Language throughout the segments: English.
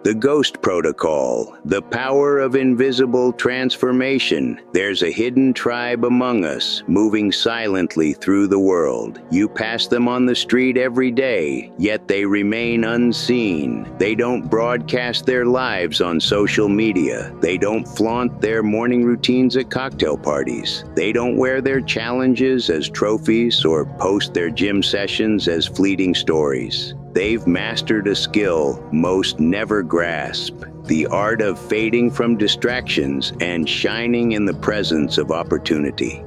The Ghost Protocol, the power of invisible transformation. There's a hidden tribe among us, moving silently through the world. You pass them on the street every day, yet they remain unseen. They don't broadcast their lives on social media. They don't flaunt their morning routines at cocktail parties. They don't wear their challenges as trophies or post their gym sessions as fleeting stories. They've mastered a skill most never grasp, the art of fading from distractions and shining in the presence of opportunity.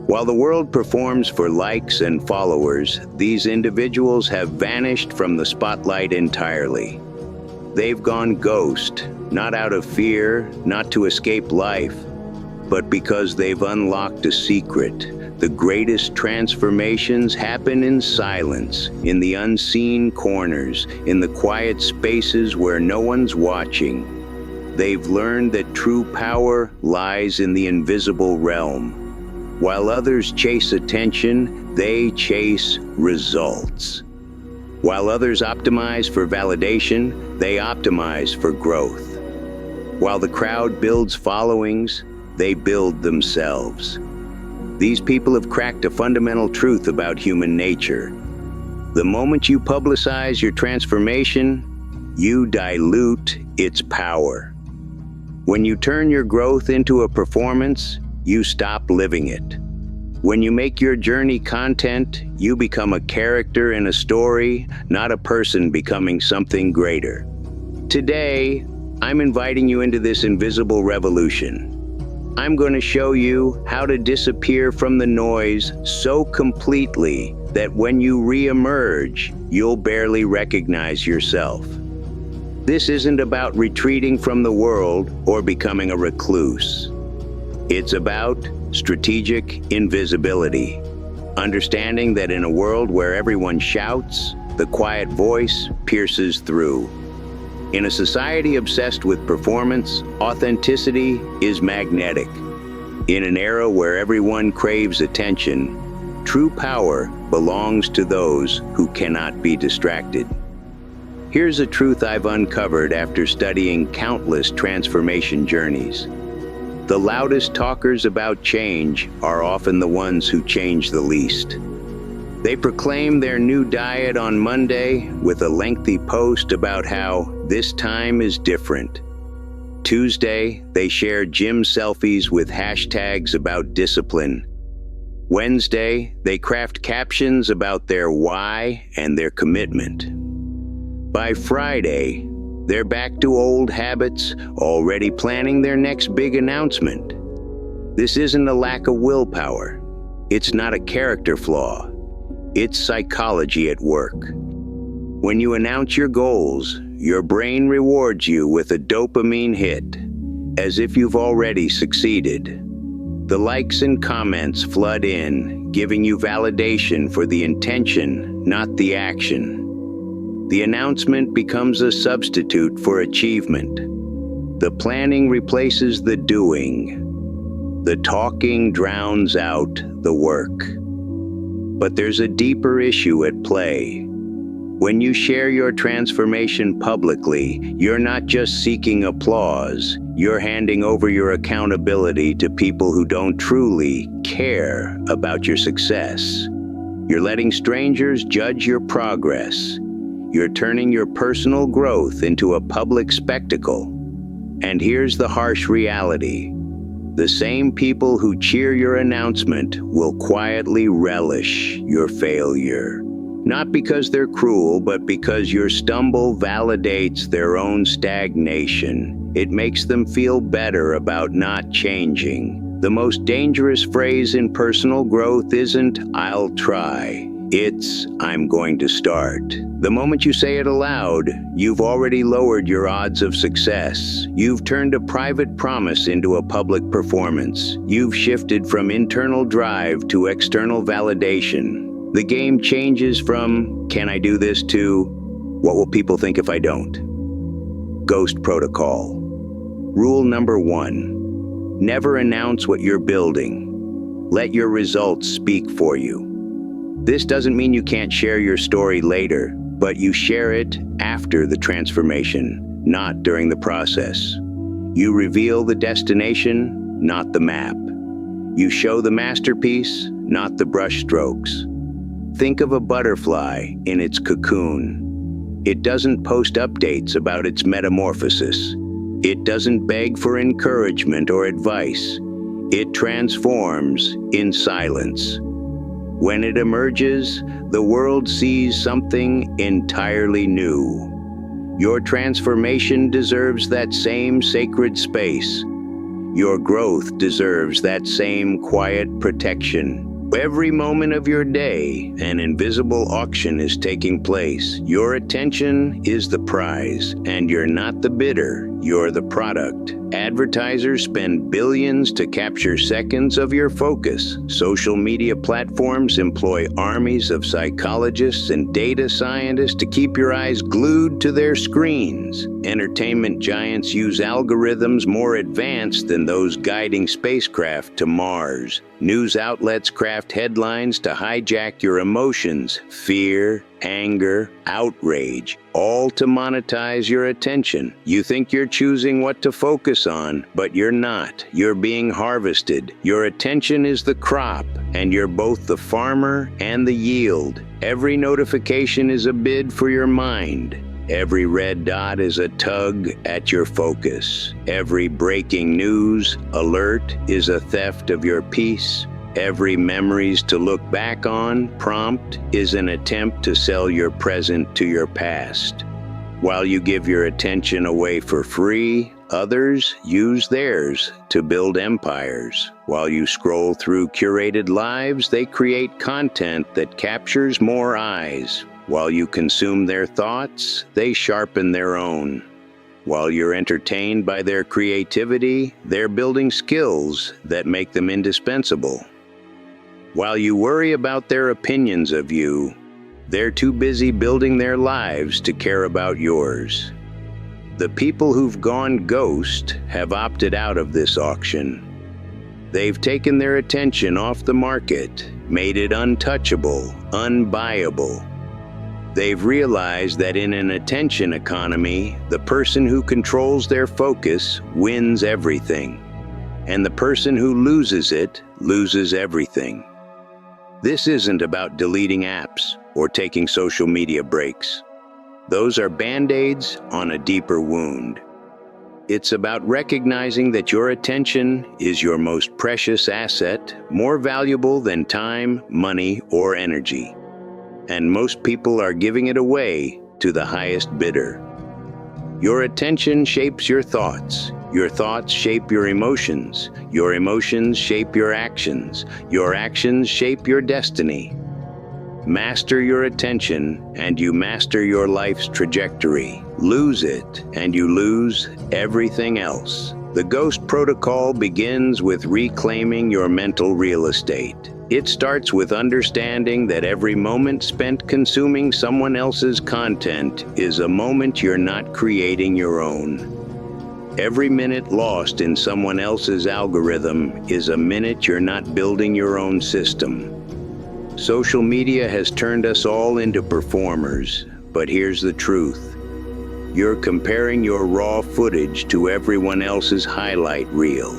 While the world performs for likes and followers, these individuals have vanished from the spotlight entirely. They've gone ghost, not out of fear, not to escape life, but because they've unlocked a secret. The greatest transformations happen in silence, in the unseen corners, in the quiet spaces where no one's watching. They've learned that true power lies in the invisible realm. While others chase attention, they chase results. While others optimize for validation, they optimize for growth. While the crowd builds followings, they build themselves. These people have cracked a fundamental truth about human nature. The moment you publicize your transformation, you dilute its power. When you turn your growth into a performance, you stop living it. When you make your journey content, you become a character in a story, not a person becoming something greater. Today, I'm inviting you into this invisible revolution. I'm going to show you how to disappear from the noise so completely that when you re-emerge, you'll barely recognize yourself. This isn't about retreating from the world or becoming a recluse. It's about strategic invisibility, understanding that in a world where everyone shouts, the quiet voice pierces through. In a society obsessed with performance, authenticity is magnetic. In an era where everyone craves attention, true power belongs to those who cannot be distracted. Here's a truth I've uncovered after studying countless transformation journeys. The loudest talkers about change are often the ones who change the least. They proclaim their new diet on Monday with a lengthy post about how this time is different. Tuesday, they share gym selfies with hashtags about discipline. Wednesday, they craft captions about their why and their commitment. By Friday, they're back to old habits, already planning their next big announcement. This isn't a lack of willpower. It's not a character flaw. It's psychology at work. When you announce your goals, your brain rewards you with a dopamine hit, as if you've already succeeded. The likes and comments flood in, giving you validation for the intention, not the action. The announcement becomes a substitute for achievement. The planning replaces the doing. The talking drowns out the work. But there's a deeper issue at play. When you share your transformation publicly, you're not just seeking applause, you're handing over your accountability to people who don't truly care about your success. You're letting strangers judge your progress. You're turning your personal growth into a public spectacle. And here's the harsh reality. The same people who cheer your announcement will quietly relish your failure. Not because they're cruel, but because your stumble validates their own stagnation. It makes them feel better about not changing. The most dangerous phrase in personal growth isn't, "I'll try." It's, "I'm going to start." The moment you say it aloud, you've already lowered your odds of success. You've turned a private promise into a public performance. You've shifted from internal drive to external validation. The game changes from, "Can I do this?" to, "What will people think if I don't?" Ghost Protocol. Rule number 1. Never announce what you're building. Let your results speak for you. This doesn't mean you can't share your story later, but you share it after the transformation, not during the process. You reveal the destination, not the map. You show the masterpiece, not the brushstrokes. Think of a butterfly in its cocoon. It doesn't post updates about its metamorphosis. It doesn't beg for encouragement or advice. It transforms in silence. When it emerges, the world sees something entirely new. Your transformation deserves that same sacred space. Your growth deserves that same quiet protection. Every moment of your day, an invisible auction is taking place. Your attention is the prize, and you're not the bidder, you're the product. Advertisers spend billions to capture seconds of your focus. Social media platforms employ armies of psychologists and data scientists to keep your eyes glued to their screens. Entertainment giants use algorithms more advanced than those guiding spacecraft to Mars. News outlets craft headlines to hijack your emotions, fear, anger, outrage, all to monetize your attention. You think you're choosing what to focus on, but you're not. You're being harvested. Your attention is the crop, and you're both the farmer and the yield. Every notification is a bid for your mind. Every red dot is a tug at your focus. Every breaking news alert is a theft of your peace. Every memories to look back on prompt is an attempt to sell your present to your past. While you give your attention away for free, others use theirs to build empires. While you scroll through curated lives, they create content that captures more eyes. While you consume their thoughts, they sharpen their own. While you're entertained by their creativity, they're building skills that make them indispensable. While you worry about their opinions of you, they're too busy building their lives to care about yours. The people who've gone ghost have opted out of this auction. They've taken their attention off the market, made it untouchable, unbuyable. They've realized that in an attention economy, the person who controls their focus wins everything, and the person who loses it loses everything. This isn't about deleting apps or taking social media breaks. Those are band-aids on a deeper wound. It's about recognizing that your attention is your most precious asset, more valuable than time, money, or energy. And most people are giving it away to the highest bidder. Your attention shapes your thoughts. Your thoughts shape your emotions. Your emotions shape your actions. Your actions shape your destiny. Master your attention, and you master your life's trajectory. Lose it, and you lose everything else. The Ghost Protocol begins with reclaiming your mental real estate. It starts with understanding that every moment spent consuming someone else's content is a moment you're not creating your own. Every minute lost in someone else's algorithm is a minute you're not building your own system. Social media has turned us all into performers, but here's the truth. You're comparing your raw footage to everyone else's highlight reel.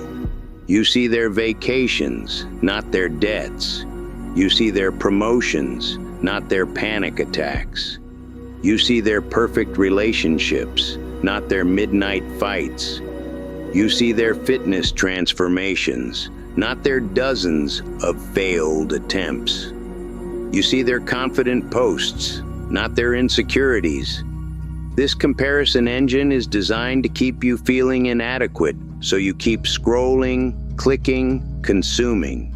You see their vacations, not their debts. You see their promotions, not their panic attacks. You see their perfect relationships, not their midnight fights. You see their fitness transformations, not their dozens of failed attempts. You see their confident posts, not their insecurities. This comparison engine is designed to keep you feeling inadequate, so you keep scrolling, clicking, consuming.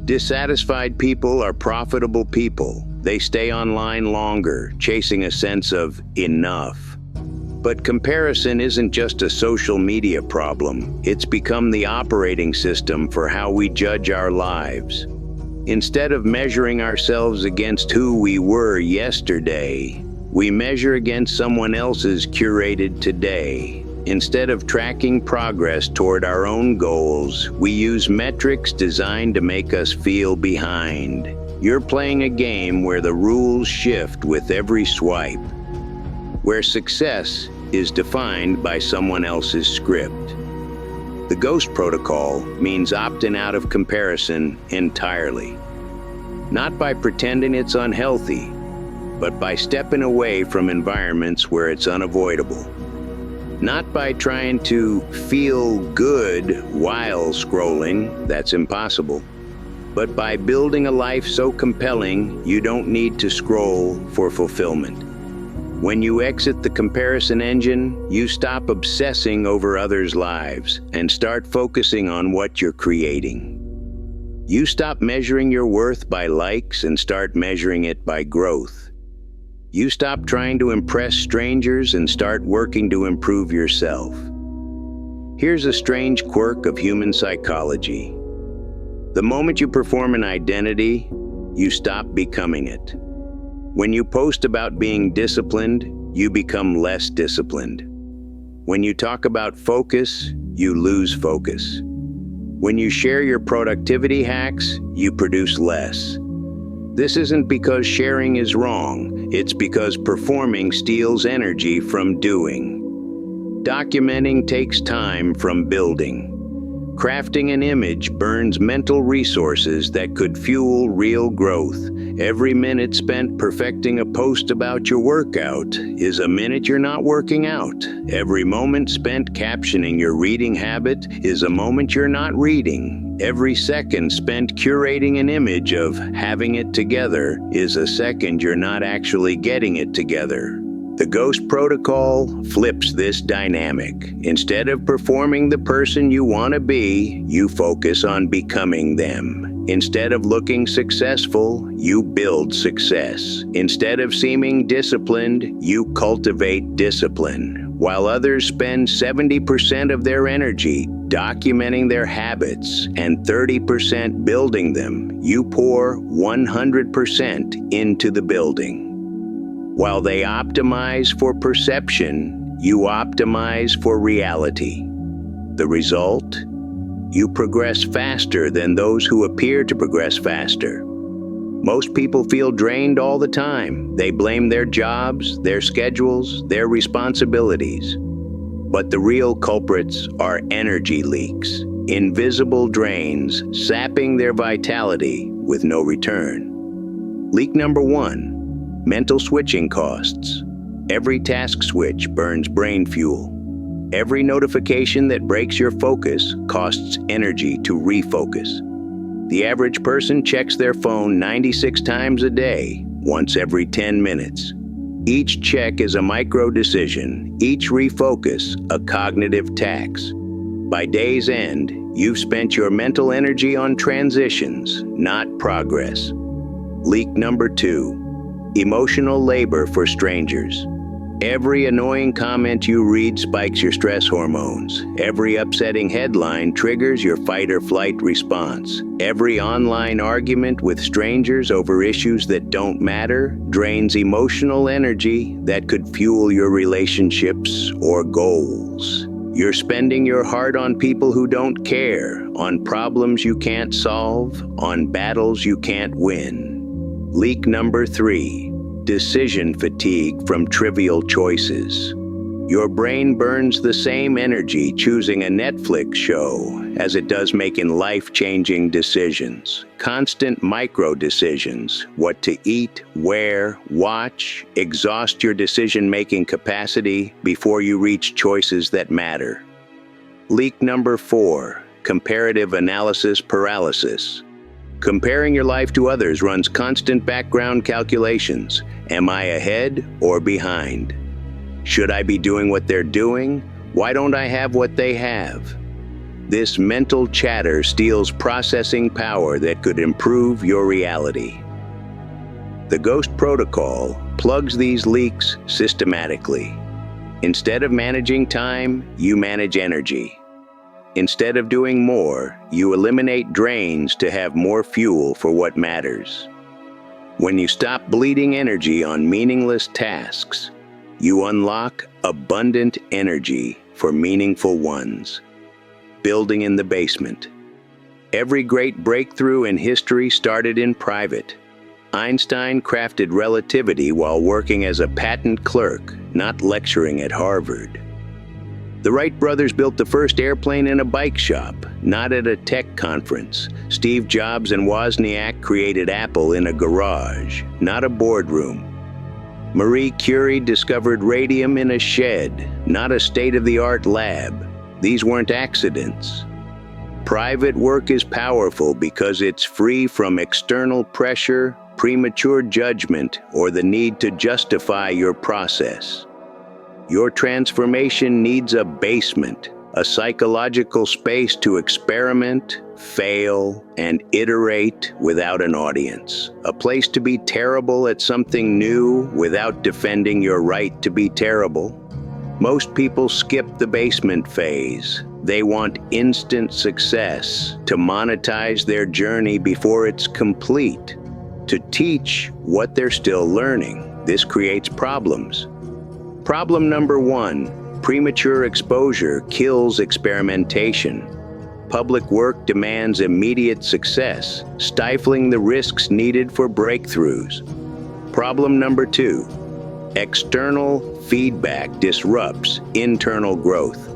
Dissatisfied people are profitable people. They stay online longer, chasing a sense of enough. But comparison isn't just a social media problem. It's become the operating system for how we judge our lives. Instead of measuring ourselves against who we were yesterday, we measure against someone else's curated today. Instead of tracking progress toward our own goals, we use metrics designed to make us feel behind. You're playing a game where the rules shift with every swipe, where success is defined by someone else's script. The ghost protocol means opting out of comparison entirely. Not by pretending it's unhealthy, but by stepping away from environments where it's unavoidable. Not by trying to feel good while scrolling, that's impossible, but by building a life so compelling you don't need to scroll for fulfillment. When you exit the comparison engine, you stop obsessing over others' lives and start focusing on what you're creating. You stop measuring your worth by likes and start measuring it by growth. You stop trying to impress strangers and start working to improve yourself. Here's a strange quirk of human psychology. The moment you perform an identity, you stop becoming it. When you post about being disciplined, you become less disciplined. When you talk about focus, you lose focus. When you share your productivity hacks, you produce less. This isn't because sharing is wrong, it's because performing steals energy from doing. Documenting takes time from building. Crafting an image burns mental resources that could fuel real growth. Every minute spent perfecting a post about your workout is a minute you're not working out. Every moment spent captioning your reading habit is a moment you're not reading. Every second spent curating an image of having it together is a second you're not actually getting it together. The Ghost Protocol flips this dynamic. Instead of performing the person you want to be, you focus on becoming them. Instead of looking successful, you build success. Instead of seeming disciplined, you cultivate discipline. While others spend 70% of their energy documenting their habits and 30% building them, you pour 100% into the building. While they optimize for perception, you optimize for reality. The result? You progress faster than those who appear to progress faster. Most people feel drained all the time. They blame their jobs, their schedules, their responsibilities. But the real culprits are energy leaks, invisible drains, sapping their vitality with no return. Leak number 1. Mental switching costs. Every task switch burns brain fuel. Every notification that breaks your focus costs energy to refocus. The average person checks their phone 96 times a day, once every 10 minutes. Each check is a micro decision, each refocus a cognitive tax. By day's end, you've spent your mental energy on transitions, not progress. Leak number 2. Emotional labor for strangers. Every annoying comment you read spikes your stress hormones. Every upsetting headline triggers your fight or flight response. Every online argument with strangers over issues that don't matter drains emotional energy that could fuel your relationships or goals. You're spending your heart on people who don't care, on problems you can't solve, on battles you can't win. Leak number 3. Decision fatigue from trivial choices. Your brain burns the same energy choosing a Netflix show as it does making life-changing decisions. Constant micro-decisions, what to eat, where, watch, exhaust your decision-making capacity before you reach choices that matter. Leak number 4. Comparative analysis paralysis. Comparing your life to others runs constant background calculations. Am I ahead or behind? Should I be doing what they're doing? Why don't I have what they have? This mental chatter steals processing power that could improve your reality. The Ghost Protocol plugs these leaks systematically. Instead of managing time, you manage energy. Instead of doing more, you eliminate drains to have more fuel for what matters. When you stop bleeding energy on meaningless tasks, you unlock abundant energy for meaningful ones. Building in the basement. Every great breakthrough in history started in private. Einstein crafted relativity while working as a patent clerk, not lecturing at Harvard. The Wright brothers built the first airplane in a bike shop, not at a tech conference. Steve Jobs and Wozniak created Apple in a garage, not a boardroom. Marie Curie discovered radium in a shed, not a state-of-the-art lab. These weren't accidents. Private work is powerful because it's free from external pressure, premature judgment, or the need to justify your process. Your transformation needs a basement, a psychological space to experiment, fail, and iterate without an audience. A place to be terrible at something new without defending your right to be terrible. Most people skip the basement phase. They want instant success, to monetize their journey before it's complete, to teach what they're still learning. This creates problems. Problem number 1, premature exposure kills experimentation. Public work demands immediate success, stifling the risks needed for breakthroughs. Problem number 2, external feedback disrupts internal growth.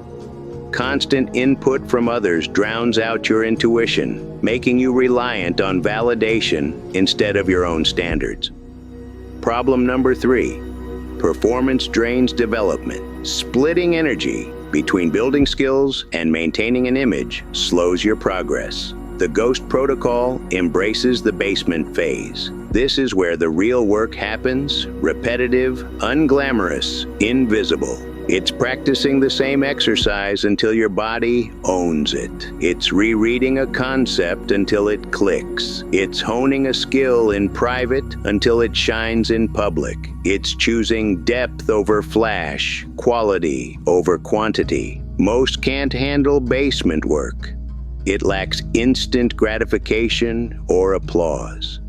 Constant input from others drowns out your intuition, making you reliant on validation instead of your own standards. Problem number 3, performance drains development. Splitting energy between building skills and maintaining an image slows your progress. The GHOST protocol embraces the basement phase. This is where the real work happens, repetitive, unglamorous, invisible. It's practicing the same exercise until your body owns it. It's rereading a concept until it clicks. It's honing a skill in private until it shines in public. It's choosing depth over flash, quality over quantity. Most can't handle basement work. It lacks instant gratification or applause.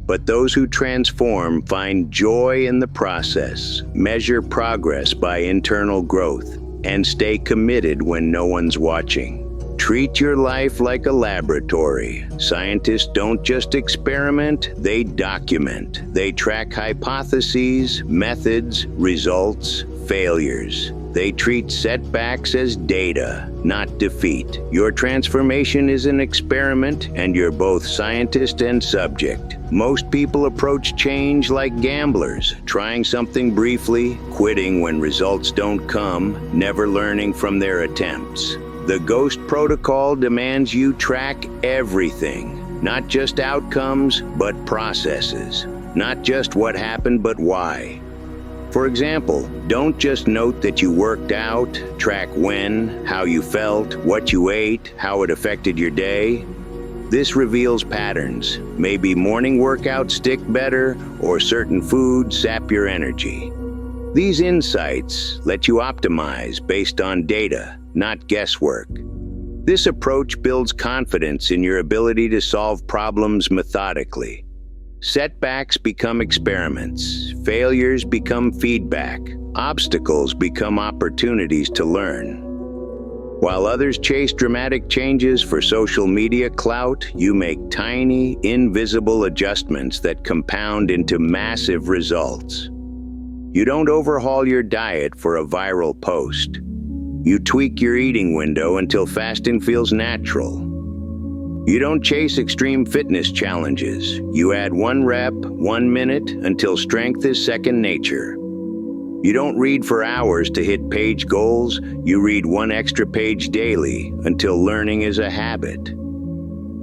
But those who transform find joy in the process, measure progress by internal growth, and stay committed when no one's watching. Treat your life like a laboratory. Scientists don't just experiment, they document. They track hypotheses, methods, results, failures. They treat setbacks as data, not defeat. Your transformation is an experiment, and you're both scientist and subject. Most people approach change like gamblers, trying something briefly, quitting when results don't come, never learning from their attempts. The GHOST protocol demands you track everything, not just outcomes, but processes. Not just what happened, but why. For example, don't just note that you worked out, track when, how you felt, what you ate, how it affected your day. This reveals patterns. Maybe morning workouts stick better, or certain foods sap your energy. These insights let you optimize based on data, not guesswork. This approach builds confidence in your ability to solve problems methodically. Setbacks become experiments, failures become feedback, obstacles become opportunities to learn. While others chase dramatic changes for social media clout, you make tiny, invisible adjustments that compound into massive results. You don't overhaul your diet for a viral post. You tweak your eating window until fasting feels natural. You don't chase extreme fitness challenges. You add 1 rep, 1 minute, until strength is second nature. You don't read for hours to hit page goals. You read 1 extra page daily until learning is a habit.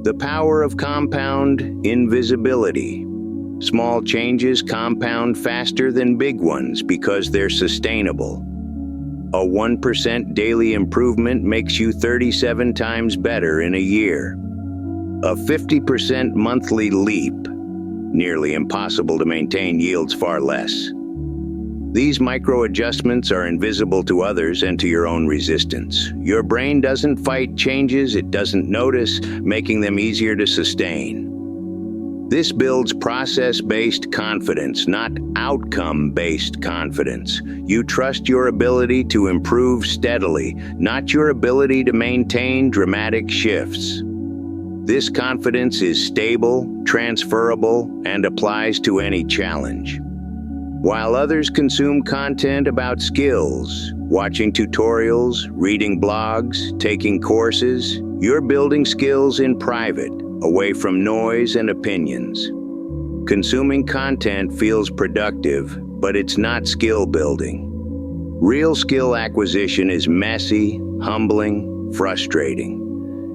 The power of compound invisibility. Small changes compound faster than big ones because they're sustainable. A 1% daily improvement makes you 37 times better in a year. A 50% monthly leap, nearly impossible to maintain, yields far less. These micro adjustments are invisible to others and to your own resistance. Your brain doesn't fight changes it doesn't notice, making them easier to sustain. This builds process-based confidence, not outcome-based confidence. You trust your ability to improve steadily, not your ability to maintain dramatic shifts. This confidence is stable, transferable, and applies to any challenge. While others consume content about skills, watching tutorials, reading blogs, taking courses, you're building skills in private, away from noise and opinions. Consuming content feels productive, but it's not skill building. Real skill acquisition is messy, humbling, frustrating.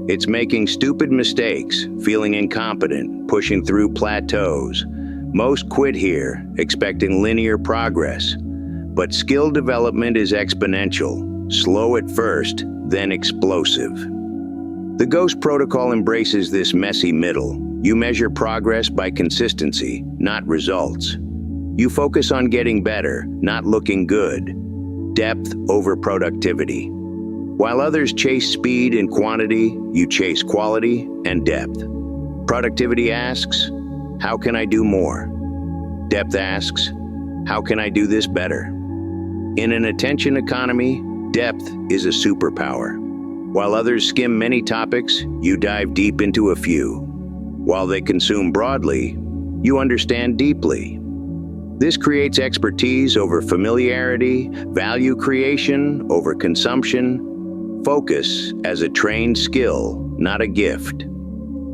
It's making stupid mistakes, feeling incompetent, pushing through plateaus. Most quit here, expecting linear progress. But skill development is exponential, slow at first, then explosive. The GHOST protocol embraces this messy middle. You measure progress by consistency, not results. You focus on getting better, not looking good. Depth over productivity. While others chase speed and quantity, you chase quality and depth. Productivity asks, how can I do more? Depth asks, how can I do this better? In an attention economy, depth is a superpower. While others skim many topics, you dive deep into a few. While they consume broadly, you understand deeply. This creates expertise over familiarity, value creation over consumption, focus as a trained skill, not a gift.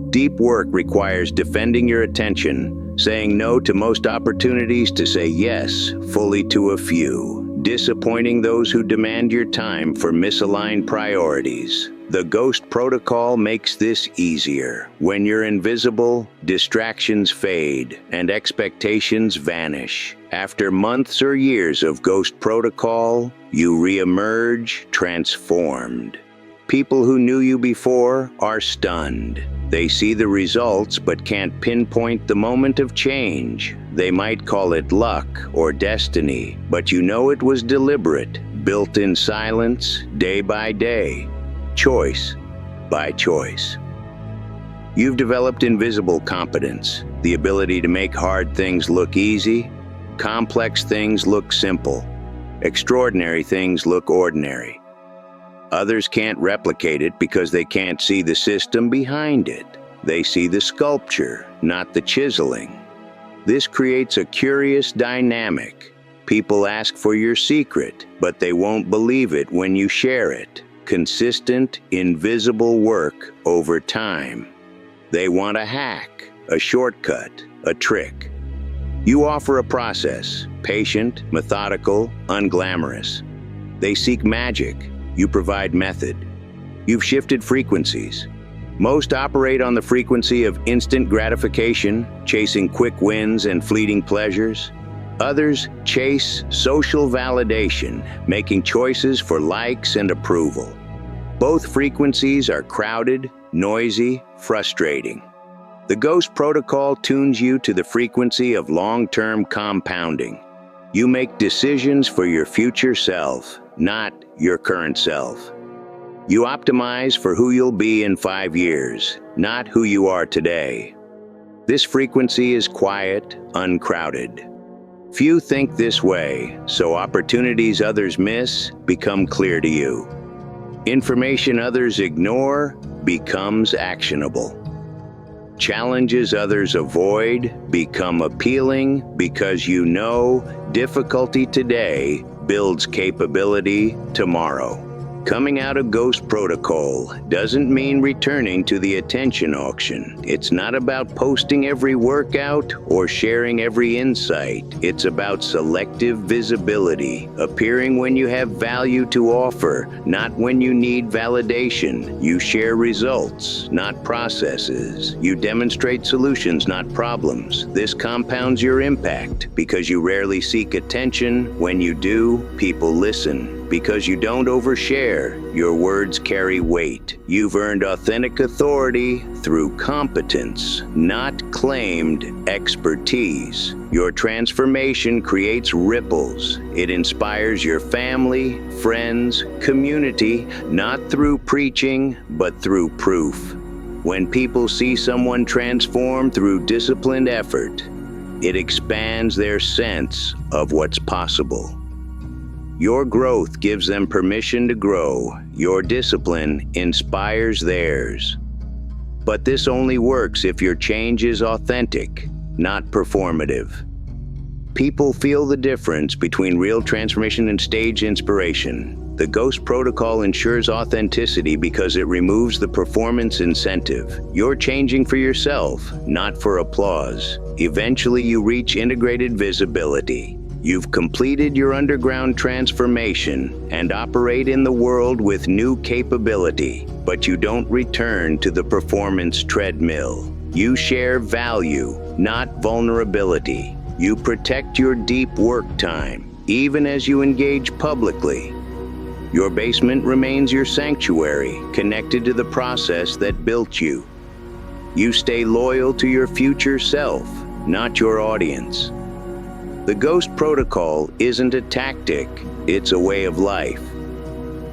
Deep work requires defending your attention, saying no to most opportunities to say yes fully to a few, disappointing those who demand your time for misaligned priorities. The GHOST protocol makes this easier. When you're invisible, distractions fade and expectations vanish. After months or years of GHOST protocol, you reemerge transformed. People who knew you before are stunned. They see the results but can't pinpoint the moment of change. They might call it luck or destiny, but you know it was deliberate, built in silence, day by day. Choice by choice. You've developed invisible competence, the ability to make hard things look easy, complex things look simple, extraordinary things look ordinary. Others can't replicate it because they can't see the system behind it. They see the sculpture, not the chiseling. This creates a curious dynamic. People ask for your secret, but they won't believe it when you share it. Consistent, invisible work over time. They want a hack, a shortcut, a trick. You offer a process, patient, methodical, unglamorous. They seek magic. You provide method. You've shifted frequencies. Most operate on the frequency of instant gratification, chasing quick wins and fleeting pleasures. Others chase social validation, making choices for likes and approval. Both frequencies are crowded, noisy, frustrating. The GHOST protocol tunes you to the frequency of long-term compounding. You make decisions for your future self, not your current self. You optimize for who you'll be in 5 years, not who you are today. This frequency is quiet, uncrowded. Few think this way, so opportunities others miss become clear to you. Information others ignore becomes actionable. Challenges others avoid become appealing because you know difficulty today builds capability tomorrow. Coming out of GHOST protocol doesn't mean returning to the attention auction. It's not about posting every workout or sharing every insight. It's about selective visibility, appearing when you have value to offer, not when you need validation. You share results, not processes. You demonstrate solutions, not problems. This compounds your impact because you rarely seek attention. When you do, people listen. Because you don't overshare, your words carry weight. You've earned authentic authority through competence, not claimed expertise. Your transformation creates ripples. It inspires your family, friends, community, not through preaching, but through proof. When people see someone transform through disciplined effort, it expands their sense of what's possible. Your growth gives them permission to grow. Your discipline inspires theirs. But this only works if your change is authentic, not performative. People feel the difference between real transformation and stage inspiration. The Ghost Protocol ensures authenticity because it removes the performance incentive. You're changing for yourself, not for applause. Eventually, you reach integrated visibility. You've completed your underground transformation and operate in the world with new capability, but you don't return to the performance treadmill. You share value, not vulnerability. You protect your deep work time, even as you engage publicly. Your basement remains your sanctuary, connected to the process that built you. You stay loyal to your future self, not your audience. The Ghost Protocol isn't a tactic, it's a way of life.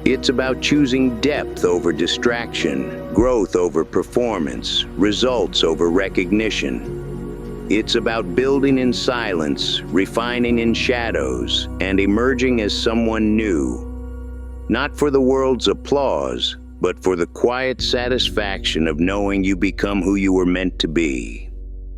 It's about choosing depth over distraction, growth over performance, results over recognition. It's about building in silence, refining in shadows, and emerging as someone new. Not for the world's applause, but for the quiet satisfaction of knowing you become who you were meant to be.